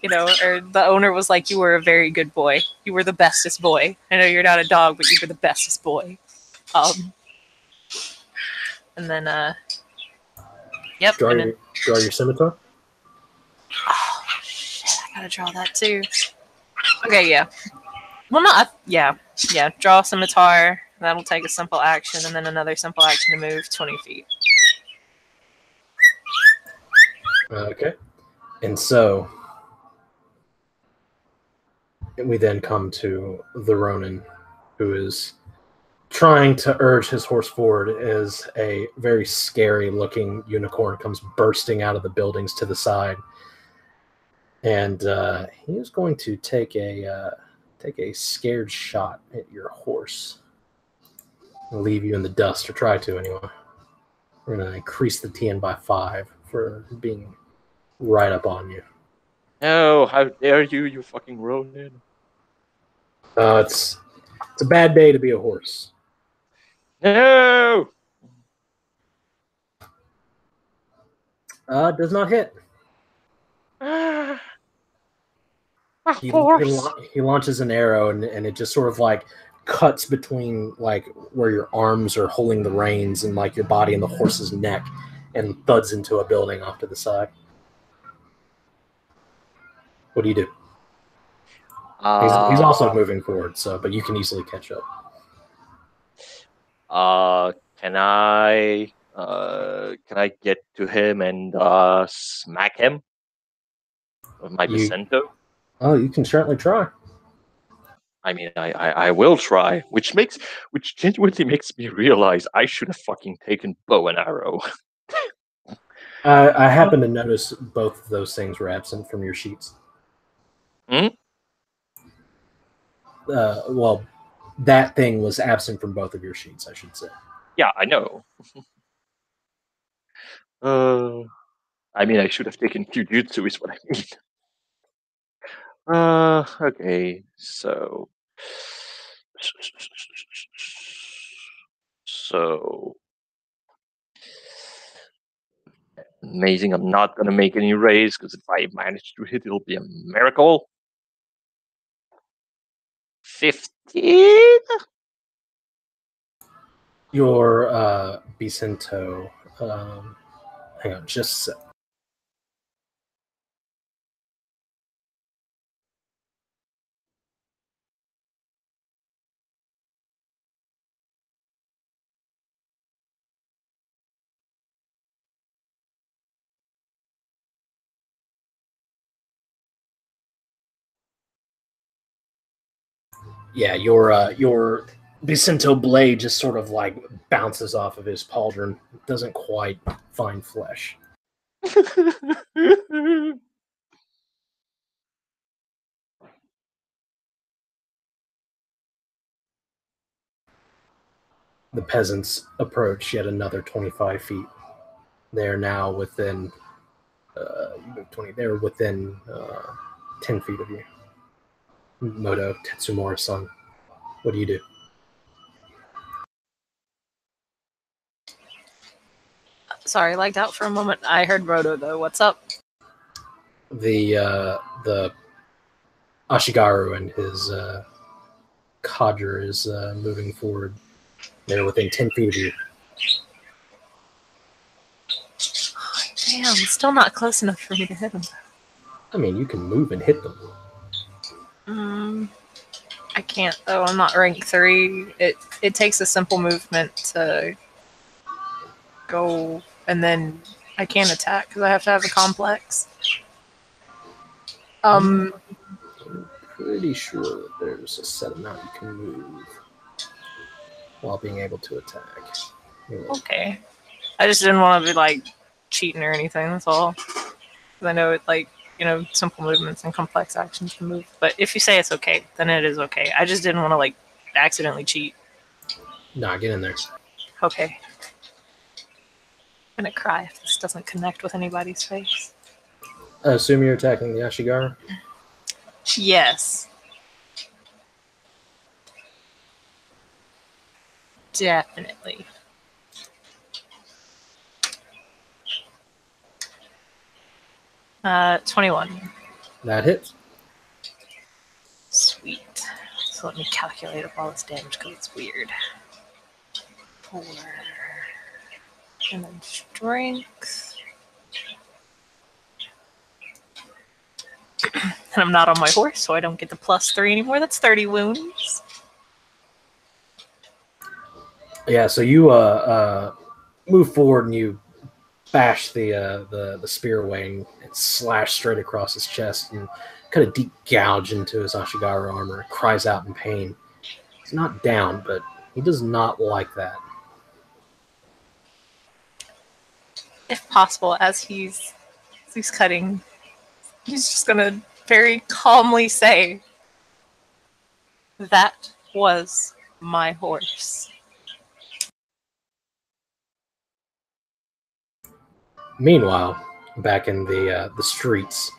or the owner was like, "You were a very good boy. You were the bestest boy. I know you're not a dog, but you were the bestest boy." And then yep. Draw your scimitar. Oh shit! I gotta draw that too. Okay, yeah. Well, not yeah. Draw a scimitar. That'll take a simple action, and then another simple action to move 20 feet. Okay. And so we then come to the Ronin, who is trying to urge his horse forward as a very scary-looking unicorn comes bursting out of the buildings to the side. And he is going to take a scared shot at your horse. I'll leave you in the dust, or try to anyway. We're going to increase the TN by 5 for being right up on you. No, how dare you, you fucking Ronin. It's a bad day to be a horse. No! Does not hit. Of course. He launches an arrow, and it just sort of like cuts between like where your arms are holding the reins and like your body and the horse's neck, and thuds into a building off to the side. What do you do? He's also moving forward, but you can easily catch up. Can I get to him and smack him with my Bicento? Oh, you can certainly try. I mean, I will try, which genuinely makes me realize I should have fucking taken bow and arrow. I happen to notice both of those things were absent from your sheets. Well, that thing was absent from both of your sheets, I should say. Yeah, I know. I mean, I should have taken Kyujutsu is what I mean. Okay, so amazing. I'm not gonna make any raise because if I manage to hit, it'll be a miracle. 15. Your Bicento. Hang on, just a sec. Yeah, your Bicento blade just sort of like bounces off of his pauldron. Doesn't quite find flesh. The peasants approach yet another 25 feet. They are now within 20. They're within 10 feet of you. Moto, Tetsumura-san, what do you do? Sorry, lagged out for a moment. I heard Roto though. What's up? The Ashigaru and his cadre is moving forward. They're within 10 feet of you. Oh, damn, still not close enough for me to hit him. I mean, you can move and hit them. I can't though. I'm not rank 3. It takes a simple movement to go, and then I can't attack because I have to have a complex. I'm pretty sure that there's a set amount you can move while being able to attack. Okay. I just didn't want to be like cheating or anything. That's all. Because I know it like, simple movements and complex actions can move. But if you say it's okay, then it is okay. I just didn't want to like accidentally cheat. Nah, get in there. Okay. I'm gonna cry if this doesn't connect with anybody's face. I assume you're attacking the Ashigaru? Yes. Definitely. Uh, 21. That hits. Sweet. So let me calculate up all this damage because it's weird. 4. And then strength. And I'm not on my horse, so I don't get the +3 anymore. That's 30 wounds. Yeah, so you move forward and you bash the spear away and slash straight across his chest and kind of deep gouge into his Ashigaru armor. Cries out in pain. He's not down, but he does not like that. If possible, as he's cutting, he's just gonna very calmly say, "That was my horse." Meanwhile, back in the streets,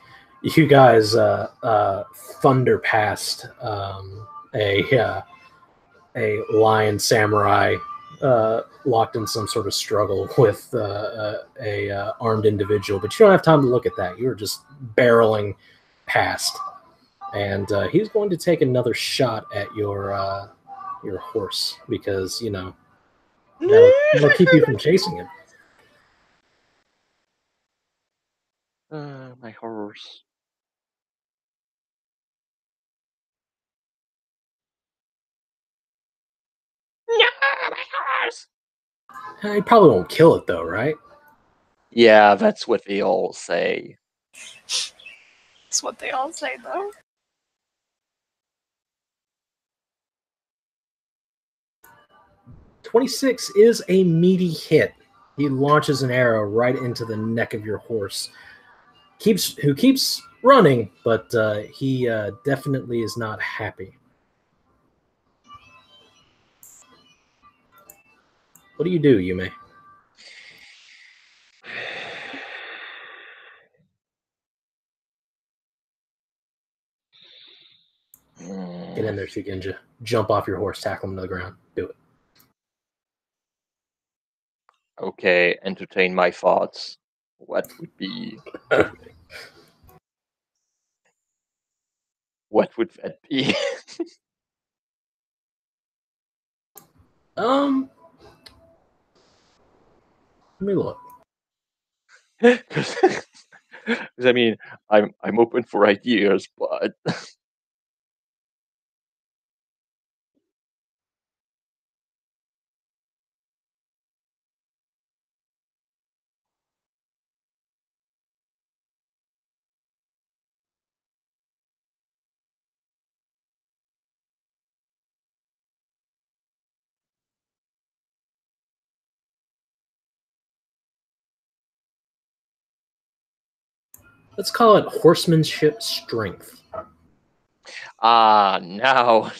you guys thunder past a lion samurai locked in some sort of struggle with a armed individual, but you don't have time to look at that. You're just barreling past, and he's going to take another shot at your horse because that'll keep you from chasing him. My horse. No, my horse. He probably won't kill it though, right? Yeah, that's what they all say. That's what they all say, though. "26 is a meaty hit. He launches an arrow right into the neck of your horse. Who keeps running, but he definitely is not happy. What do you do, Yume? Get in there, Shugenja. Jump off your horse, tackle him to the ground. Do it. Okay, entertain my thoughts. What would be... What would that be? Let me look. Because I mean, I'm open for ideas, but Let's call it horsemanship strength. now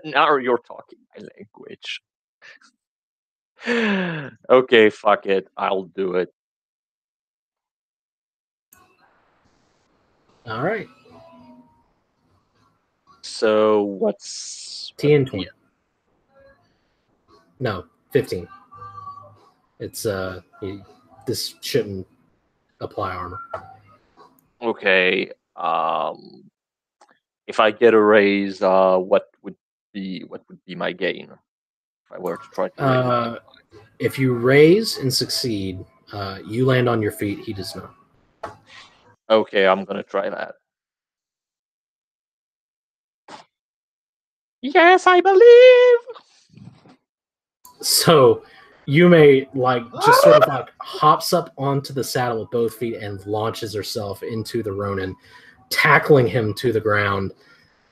now you're talking my language. Okay, fuck it, I'll do it. All right. So what's TN 20? No, 15. It's this shouldn't apply armor. Okay. If I get a raise, what would be my gain if I were to try to raise? If you raise and succeed, you land on your feet. He does not. Okay, I'm gonna try that. Yes, I believe. So Yume just sort of hops up onto the saddle with both feet and launches herself into the Ronin, tackling him to the ground.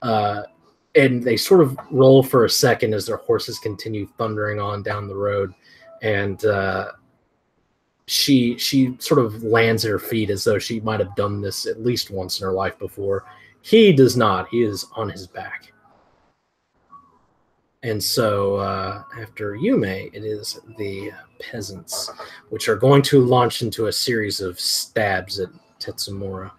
And they sort of roll for a second as their horses continue thundering on down the road, and she sort of lands at her feet as though she might have done this at least once in her life before. He does not. He is on his back. And so after Yume, it is the peasants, which are going to launch into a series of stabs at Tetsumura.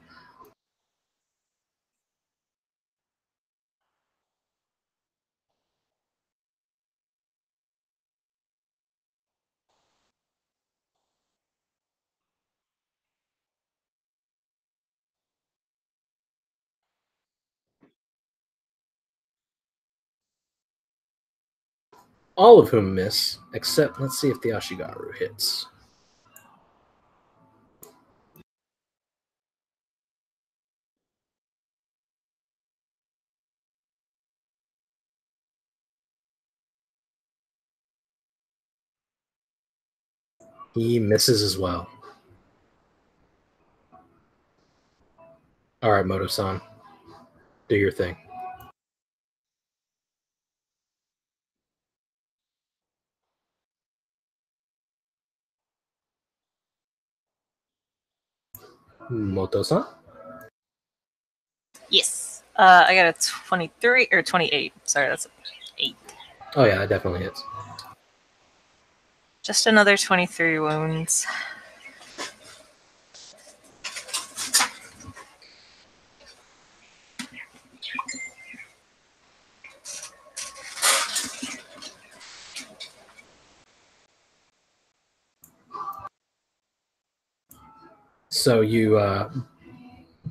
All of whom miss, except let's see if the Ashigaru hits. He misses as well. All right, Moto-san. Do your thing. Moto-san? Yes. I got a 23 or 28. Sorry, that's 8. Oh yeah, that definitely hits. Just another 23 wounds. So you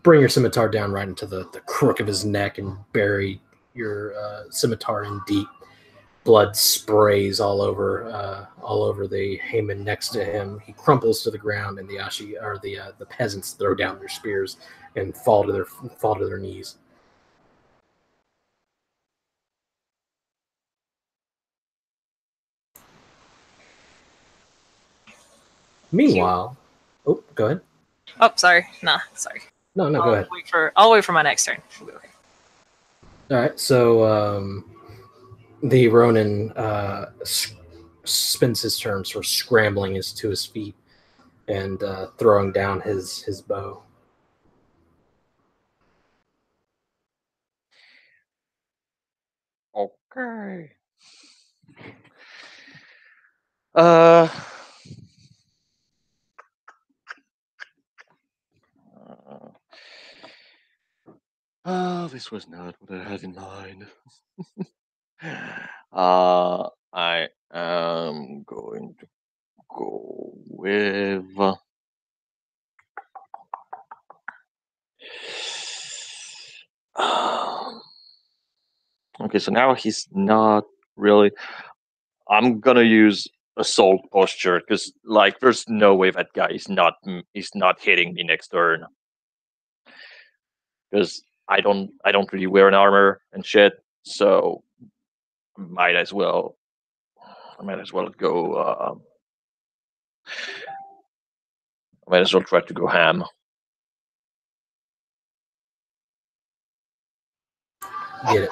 bring your scimitar down right into the crook of his neck and bury your scimitar in deep. Blood sprays all over the Heimin next to him. He crumples to the ground, and the peasants throw down their spears and fall to their knees. Meanwhile, oh, go ahead. Oh, sorry. Nah, sorry. No, go ahead. I'll wait for my next turn. Okay. All right, so the Ronin spends his turn sort of scrambling to his feet and throwing down his bow. Okay. This was not what I had in mind. I am going to go with. Okay, so now he's not really. I'm gonna use assault posture because, like, there's no way that guy is not hitting me next turn. Because I don't really wear an armor and shit, so I might as well go. I might as well try to go ham. Get it.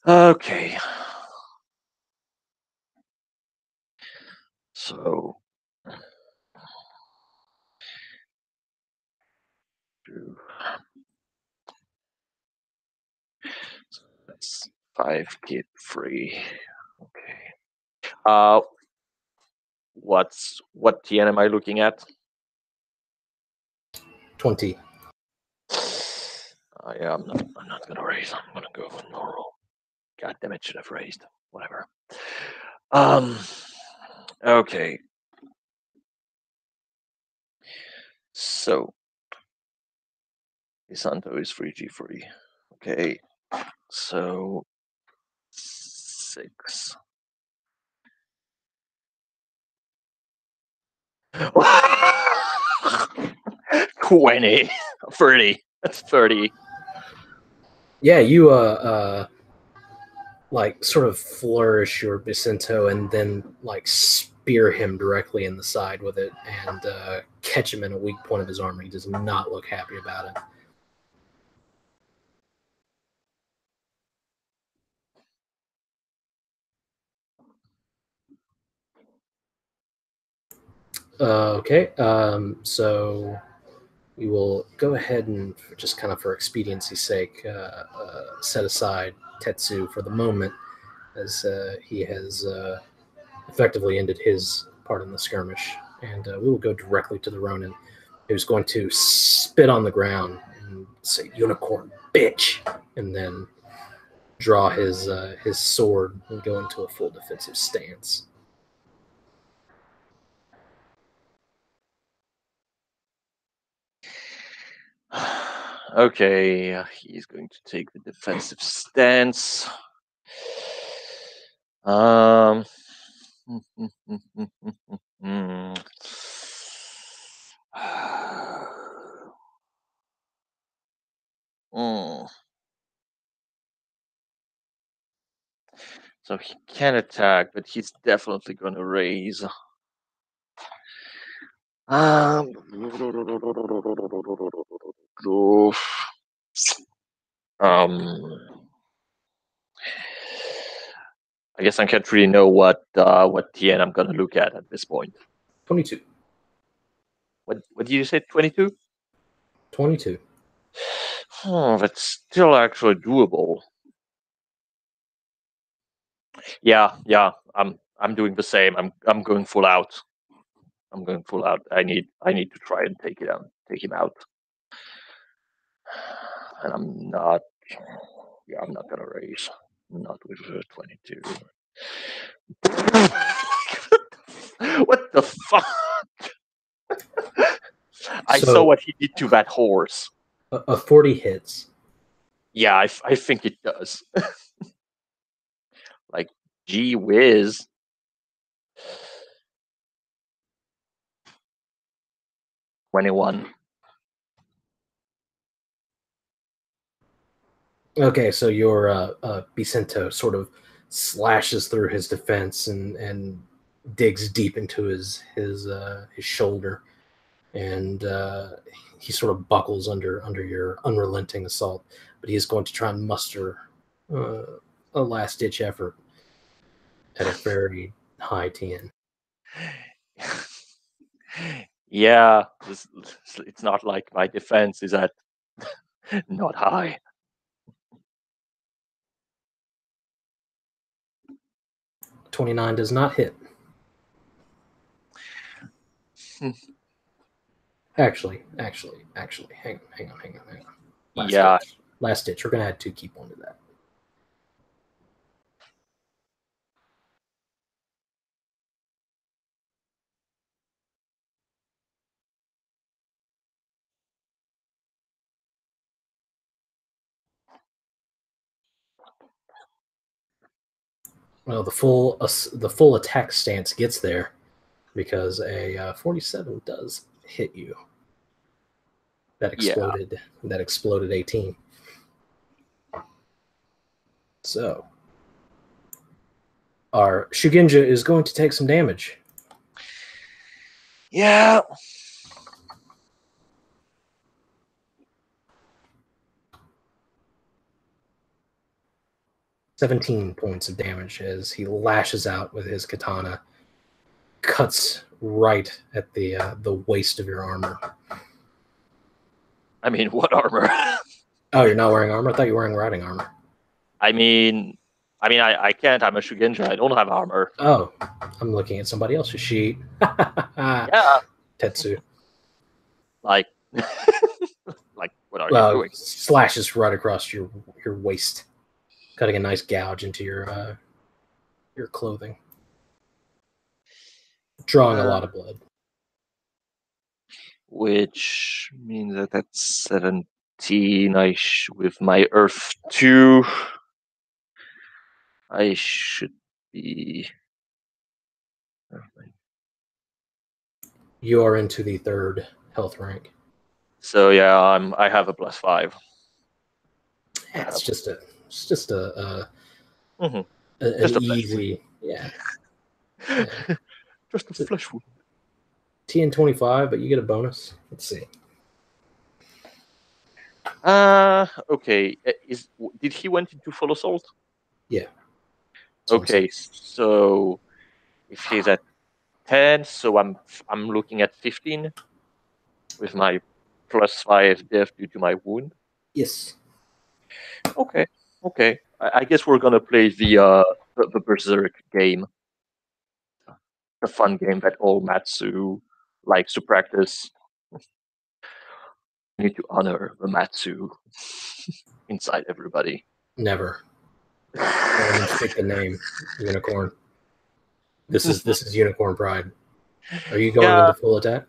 Okay. So. So that's 5 get free. Okay. What TN am I looking at? 20. Yeah, I'm not gonna raise. I'm gonna go for normal. God damn it, should have raised. Whatever. Okay. So Isanto is 3G3. Okay. So 6. 20. 30. That's 30. Yeah, you like sort of flourish your Bicento and then like spear him directly in the side with it and catch him in a weak point of his armor. He does not look happy about it. Okay, so we will go ahead and just kind of for expediency's sake set aside Tetsu for the moment as he has effectively ended his part in the skirmish. And we will go directly to the Ronin, who's going to spit on the ground and say, "Unicorn, bitch," and then draw his sword and go into a full defensive stance. Okay, he's going to take the defensive stance. So he can attack, but he's definitely going to raise. I guess I can't really know what TN I'm gonna look at this point. 22. What did you say? 22? 22. Oh, that's still actually doable. Yeah. I'm doing the same. I'm going full out. I'm going full out. I need to try and take him out. And I'm not. Yeah, I'm not gonna raise. Not with 22. What the fuck? I saw what he did to that horse. A 40 hits. Yeah, I think it does. Like, gee whiz. 21. Okay, so your Vicento sort of slashes through his defense and digs deep into his shoulder, and he sort of buckles under your unrelenting assault. But he is going to try and muster a last ditch effort at a very high TN. Yeah, it's not like my defense is at not high. 29 does not hit. Actually, hang on. Last ditch. We're gonna add 2 key points to that. Well, the full attack stance gets there because a 47 does hit you. That exploded. Yeah. That exploded 18. So our Shugenja is going to take some damage. Yeah. $17 points of damage as he lashes out with his katana, cuts right at the waist of your armor. I mean, what armor? Oh, you're not wearing armor? I thought you were wearing riding armor. I can't. I'm a Shugenja. I don't have armor. Oh, I'm looking at somebody else's sheet. Yeah. Tetsu. Like, what are you doing? Slashes right across your waist, cutting a nice gouge into your clothing, drawing a lot of blood. Which means that that's 17. With my Earth 2, I should be. You are into the 3rd health rank. So yeah, I have a +5. Yeah, it's just an easy, yeah. Just a flesh wound. TN 25, but you get a bonus. Let's see. Okay. Did he went into full assault? Yeah. Okay, so if he's at 10, so I'm looking at 15 with my +5 death due to my wound. Yes. Okay. I guess we're gonna play the Berserk game, the fun game that all Matsu likes to practice. We need to honor the Matsu inside everybody. Never. Don't even speak the name, Unicorn. This is Unicorn Pride. Are you going into full attack?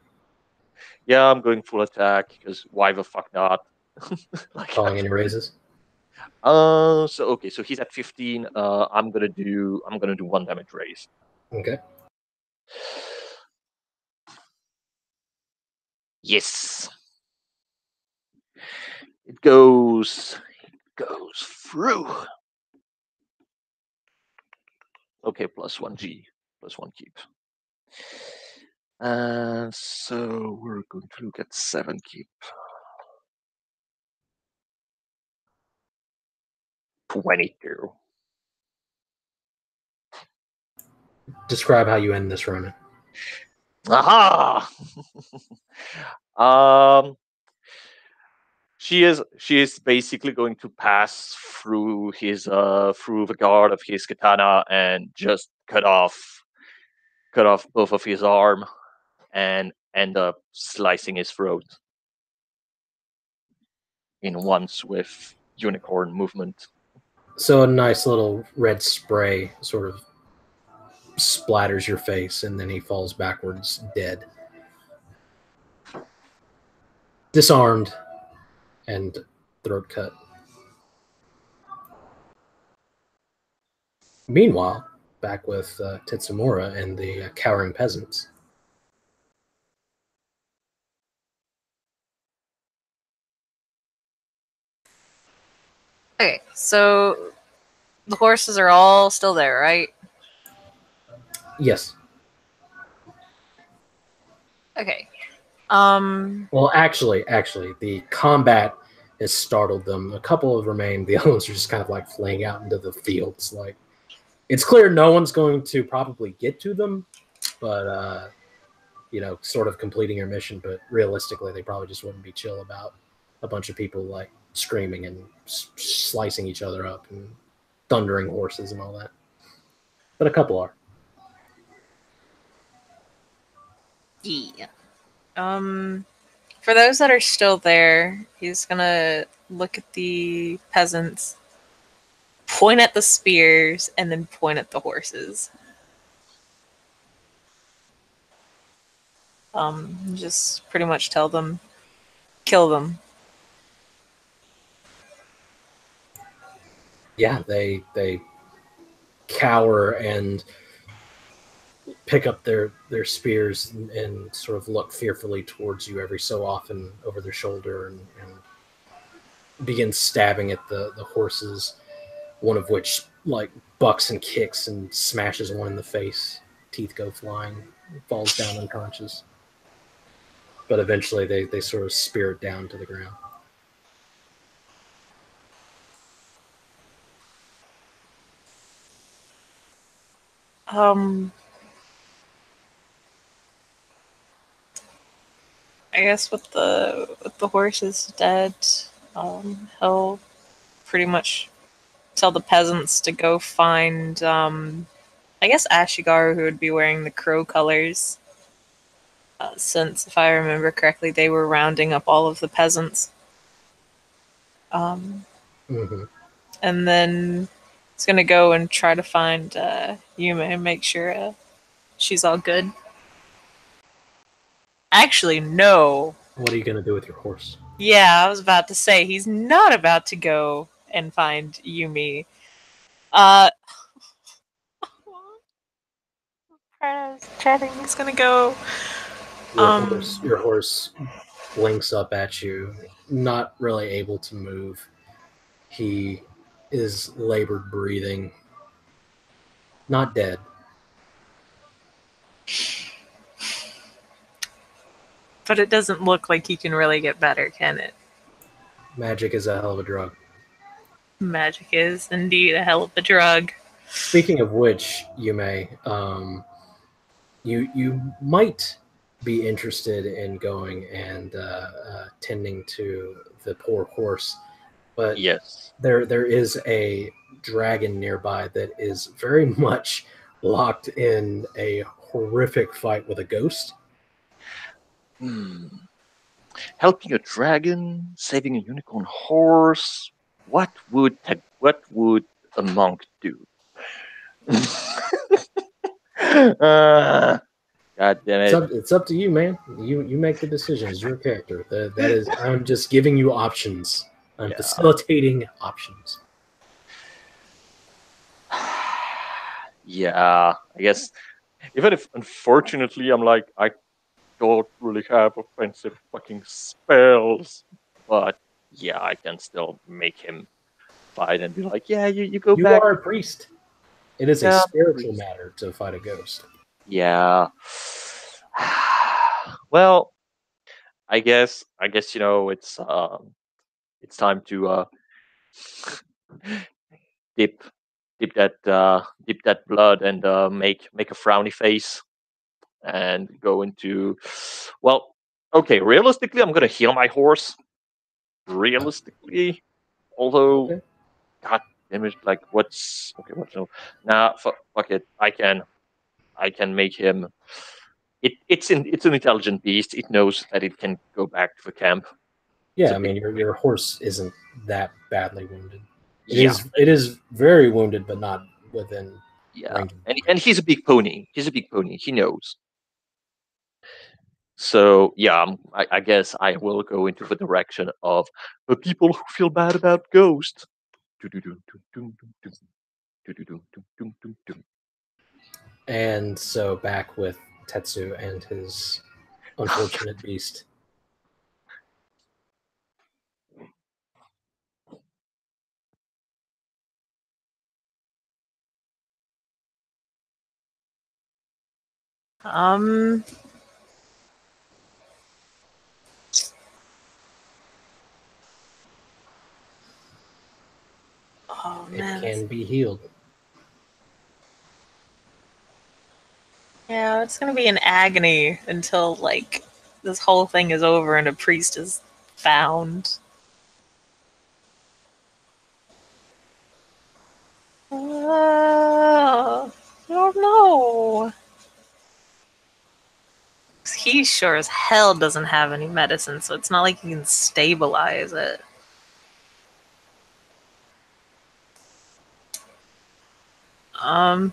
Yeah, I'm going full attack because why the fuck not? Calling any raises? So he's at 15. I'm gonna do 1 damage raise. Okay. Yes. It goes through. Okay, +1 G, +1 keep. So we're going to look at 7 keep. 22. Describe how you end this, Ronin. Aha! She is basically going to pass through through the guard of his katana and just cut off both of his arm and end up slicing his throat in one swift unicorn movement. So a nice little red spray sort of splatters your face, and then he falls backwards dead. disarmed and throat cut. Meanwhile, back with Tetsumura and the cowering peasants. Okay, so the horses are all still there, right? Yes. Okay. Well, actually, the combat has startled them. A couple have remained. The other ones are just kind of like fleeing out into the fields. Like, it's clear no one's going to probably get to them, but sort of completing your mission. But realistically, they probably just wouldn't be chill about a bunch of people like screaming and slicing each other up and thundering horses and all that. But a couple are. Yeah. For those that are still there, he's gonna look at the peasants, point at the spears, and then point at the horses. Just pretty much tell them, kill them. Yeah, they cower and pick up their spears and sort of look fearfully towards you every so often over their shoulder and begin stabbing at the horses, one of which like bucks and kicks and smashes one in the face. Teeth go flying, falls down unconscious. But eventually they sort of spear it down to the ground. I guess with the horses dead, he'll pretty much tell the peasants to go find, I guess Ashigaru, who would be wearing the crow colors. Since, if I remember correctly, they were rounding up all of the peasants. Mm-hmm. And then he's gonna go and try to find Yume and make sure she's all good. Actually, no. What are you gonna do with your horse? Yeah, I was about to say he's not about to go and find Yume. Chatting. He's gonna go. Your horse blinks up at you, not really able to move. He is labored breathing, not dead. But it doesn't look like he can really get better, can it? Magic is a hell of a drug. Magic is indeed a hell of a drug. Speaking of which, Yume, you might be interested in going and tending to the poor horse, but Yes. there is a dragon nearby that is very much locked in a horrific fight with a ghost. Helping a dragon, saving a unicorn horse. What would a monk do? God damn it! It's up to you, man. You make the decisions. Your character. That is. I'm just giving you options. I'm facilitating options. Yeah, I guess. Even if, unfortunately, I don't really have offensive fucking spells, but yeah, I can still make him fight and be like, yeah, you go You back. are a priest. It is a spiritual matter to fight a ghost. Yeah. Well, I guess it's time to dip that blood and make a frowny face and go into, well, okay, realistically I'm gonna heal my horse. Realistically, although Okay. god damn it, like what's okay, what's no, nah, fuck it, I can make him. It's an intelligent beast. It knows that it can go back to the camp. Yeah, I mean your horse isn't that badly wounded. Yeah. It is very wounded, but not within Yeah, range. and he's a big pony. He knows. So yeah, I guess I will go into the direction of the people who feel bad about ghosts. And so back with Tetsu and his unfortunate beast. Um. Oh It man. can be healed. Yeah, it's gonna be an agony until like this whole thing is over and a priest is found. I don't know. He sure as hell doesn't have any medicine, so it's not like he can stabilize it. Um.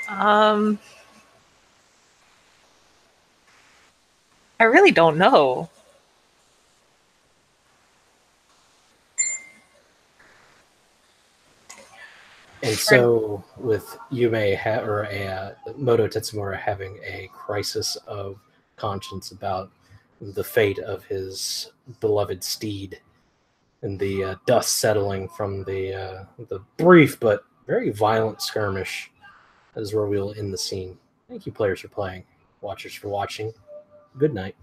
Um. I really don't know. And so, with Yume or Moto Tetsumura having a crisis of conscience about the fate of his beloved steed, and the dust settling from the brief but very violent skirmish, is where we'll end the scene. Thank you, players, for playing. Watchers for watching. Good night.